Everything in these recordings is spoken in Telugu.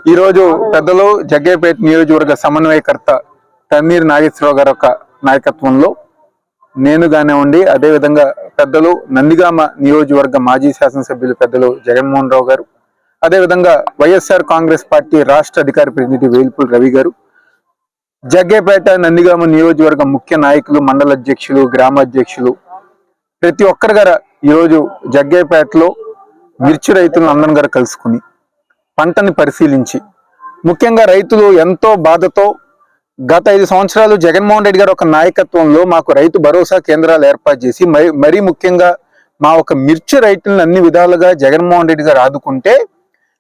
ఈ రోజు పెద్దలు జగ్గయ్యపేట నియోజకవర్గ సమన్వయకర్త తన్నీర్ నాగేశ్వరరావు గారి యొక్క నాయకత్వంలో నేను కానివ్వండి, అదేవిధంగా పెద్దలు నందిగామ నియోజకవర్గ మాజీ శాసనసభ్యులు పెద్దలు జగన్మోహన్ రావు గారు, అదేవిధంగా వైఎస్ఆర్ కాంగ్రెస్ పార్టీ రాష్ట్ర అధికార ప్రతినిధి వేల్పుల రవి గారు, జగ్గయ్యపేట నందిగామ నియోజకవర్గ ముఖ్య నాయకులు, మండల అధ్యక్షులు, గ్రామ అధ్యక్షులు, ప్రతి ఒక్కరి గారు ఈరోజు జగ్గయ్యపేటలో మిర్చి రైతులను అందరం గారు కలుసుకుని పంటని పరిశీలించి, ముఖ్యంగా రైతులు ఎంతో బాధతో గత 5 సంవత్సరాలు జగన్మోహన్ రెడ్డి గారు ఒక నాయకత్వంలో మాకు రైతు భరోసా కేంద్రాలు ఏర్పాటు చేసి మరీ ముఖ్యంగా మా ఒక మిర్చి రైతులను అన్ని విధాలుగా జగన్మోహన్ రెడ్డి గారు ఆదుకుంటే,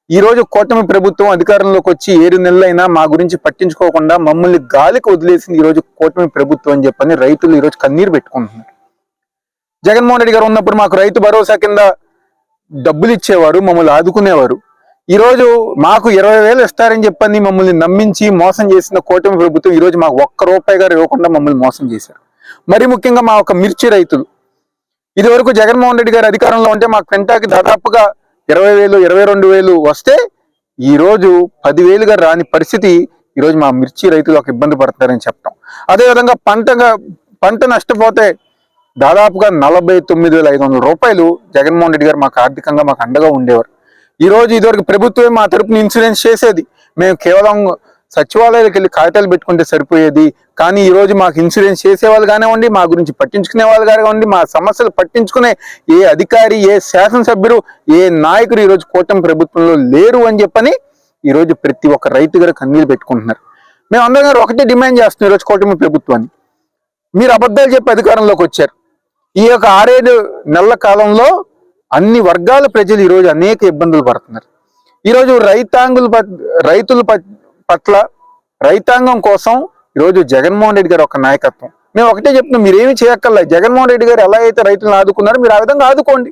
ఈ రోజు కూటమి ప్రభుత్వం అధికారంలోకి వచ్చి 7 నెలలైనా మా గురించి పట్టించుకోకుండా మమ్మల్ని గాలికి వదిలేసింది ఈ రోజు కూటమి ప్రభుత్వం అని చెప్పని రైతులు ఈరోజు కన్నీరు పెట్టుకుంటున్నారు. జగన్మోహన్ రెడ్డి గారు ఉన్నప్పుడు మాకు రైతు భరోసా కింద డబ్బులు ఇచ్చేవారు, మమ్మల్ని ఆదుకునేవారు. ఈ రోజు మాకు 20,000 ఇస్తారని చెప్పని మమ్మల్ని నమ్మించి మోసం చేసిన కూటమి ప్రభుత్వం ఈ రోజు మాకు ₹1 గారు ఇవ్వకుండా మమ్మల్ని మోసం చేశారు. మరి ముఖ్యంగా మా ఒక మిర్చి రైతులు ఇది వరకు జగన్మోహన్ రెడ్డి గారు అధికారంలో ఉంటే మాకు పెంటాకి దాదాపుగా 20,000, 22,000 వస్తే ఈ రోజు 10,000 గా రాని పరిస్థితి ఈ రోజు మా మిర్చి రైతులు ఒక ఇబ్బంది పడుతున్నారని చెప్తాం. అదేవిధంగా పంట నష్టపోతే దాదాపుగా ₹49,500 జగన్మోహన్ రెడ్డి గారు మాకు ఆర్థికంగా మాకు అండగా ఉండేవారు. ఈ రోజు ఇదివరకు ప్రభుత్వమే మా తరపున ఇన్సూరెన్స్ చేసేది, మేము కేవలం సచివాలయాలకు వెళ్ళి కాగితాలు పెట్టుకుంటే సరిపోయేది. కానీ ఈ రోజు మాకు ఇన్సూరెన్స్ చేసేవాళ్ళు కానివ్వండి, మా గురించి పట్టించుకునే వాళ్ళు కానివ్వండి, మా సమస్యలు పట్టించుకునే ఏ అధికారి, ఏ శాసనసభ్యుడు, ఏ నాయకుడు ఈ రోజు కూటమి ప్రభుత్వంలో లేరు అని చెప్పని ఈ రోజు ప్రతి ఒక్క రైతు గారు కన్నీళ్ళు పెట్టుకుంటున్నారు. మేము అందరం గారు ఒకటే డిమాండ్ చేస్తున్నాం, ఈరోజు కూటమి ప్రభుత్వాన్ని, మీరు అబద్ధాలు చెప్పి అధికారంలోకి వచ్చారు. ఈ యొక్క 6-7 నెలల కాలంలో అన్ని వర్గాల ప్రజలు ఈరోజు అనేక ఇబ్బందులు పడుతున్నారు. ఈరోజు రైతుల పట్ల రైతాంగం కోసం ఈరోజు జగన్మోహన్ రెడ్డి గారు ఒక నాయకత్వం. మేము ఒకటే చెప్తున్నాం, మీరేమి చేయక్కర్లే. జగన్మోహన్ రెడ్డి గారు ఎలా అయితే రైతులను ఆదుకున్నారో మీరు ఆ విధంగా ఆదుకోండి.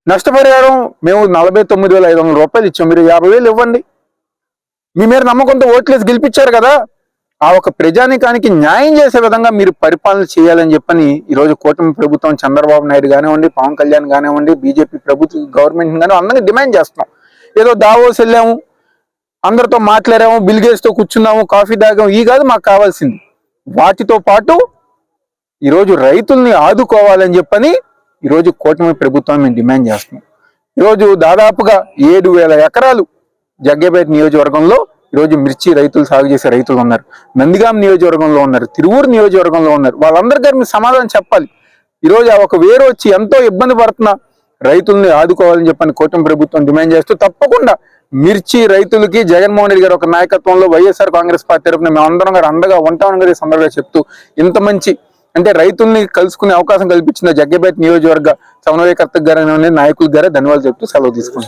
నష్టపరిహారం మేము ₹49,500 ఇచ్చాం, మీరు 50,000 ఇవ్వండి. మీ మీద నమ్మకంతో ఓట్లేసి గెలిపించారు కదా, ఆ ఒక ప్రజానికానికి న్యాయం చేసే విధంగా మీరు పరిపాలన చేయాలని చెప్పని ఈరోజు కూటమి ప్రభుత్వం చంద్రబాబు నాయుడు కానివ్వండి, పవన్ కళ్యాణ్ కానివ్వండి, బీజేపీ ప్రభుత్వం గవర్నమెంట్ కానీ అందరినీ డిమాండ్ చేస్తున్నాం. ఏదో దావోస్ వెళ్ళాము, అందరితో మాట్లాడాము, బిల్ గేట్స్ తో కూర్చున్నాము, కాఫీ తాగాము, ఈ కాదు మాకు కావాల్సింది. వాటితో పాటు ఈరోజు రైతుల్ని ఆదుకోవాలని చెప్పని ఈరోజు కూటమి ప్రభుత్వం మేము డిమాండ్ చేస్తున్నాం. ఈరోజు దాదాపుగా 7,000 ఎకరాలు జగ్గయ్యపేట నియోజకవర్గంలో ఈరోజు మిర్చి రైతులు సాగు చేసే రైతులు ఉన్నారు. నందిగామ నియోజకవర్గంలో ఉన్నారు, తిరువూరు నియోజకవర్గంలో ఉన్నారు. వాళ్ళందరికీ మీరు సమాధానం చెప్పాలి. ఈరోజు ఆ ఒక వేరు వచ్చి ఎంతో ఇబ్బంది పడుతున్న రైతుల్ని ఆదుకోవాలని చెప్పని కూటమి ప్రభుత్వం డిమాండ్ చేస్తూ, తప్పకుండా మిర్చి రైతులకి జగన్మోహన్ రెడ్డి గారు ఒక నాయకత్వంలో వైఎస్ఆర్ కాంగ్రెస్ పార్టీ తరఫున మేము అందరం గారు అండగా ఉంటామని గారి సందర్భంగా చెప్తూ, ఇంత మంచి అంటే రైతుల్ని కలుసుకునే అవకాశం కల్పించిన జగ్గయ్యపేట నియోజకవర్గ సమన్వయకర్త గారు నాయకుల గారే ధన్యవాదాలు చెప్తూ సెలవు తీసుకుంటున్నాం.